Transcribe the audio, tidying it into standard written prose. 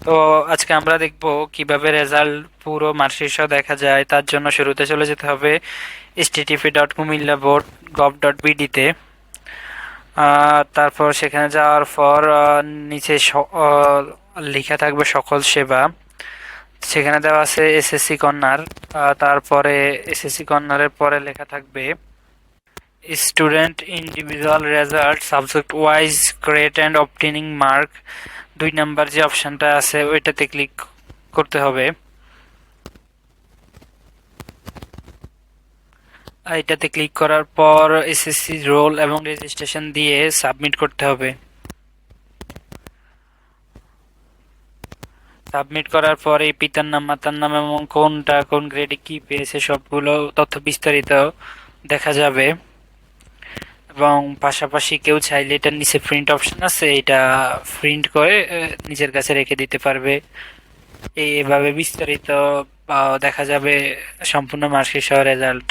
তো আজকে আমরা দেখব কিভাবে রেজাল্ট পুরো মার্কশিট সহ দেখা যায়। তার জন্য শুরুতে চলে যেতে হবে http.kumillaboard.gov.bd তে। তারপর সেখানে যাওয়ার পর নিচে লেখা থাকবে সকল সেবা। সেখানে দেওয়া আছে এসএসসি কর্নার। তারপরে এসএসসি কর্নারের পরে লেখা থাকবে student individual result subject wise grade and obtaining mark. 2 number যে অপশনটা আছে ওইটাতে ক্লিক করতে হবে। এটাতে ক্লিক করার পর এসএসসি রোল এবং রেজিস্ট্রেশন দিয়ে সাবমিট করতে হবে। সাবমিট করার পরে পিতার নাম, মাতার নাম এবং কোন গ্রেডে কি পেয়েছে সবগুলো তথ্য বিস্তারিত দেখা যাবে। এবং পাশাপাশি কেউ চাইলে এটার নিচে প্রিন্ট অপশন আছে, এটা প্রিন্ট করে নিজের কাছে রেখে দিতে পারবে। এইভাবে বিস্তারিত দেখা যাবে সম্পূর্ণ মার্কশিট সহ রেজাল্ট।